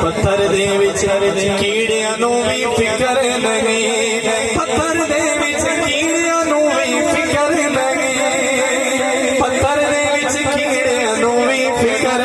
پتھر دے وچ کیڑیاں نوں وی فکر نہیں، پتھر دے وچ کیڑیاں نوں وی فکر نہیں، پتھر دے وچ کیڑیاں نوں وی فکر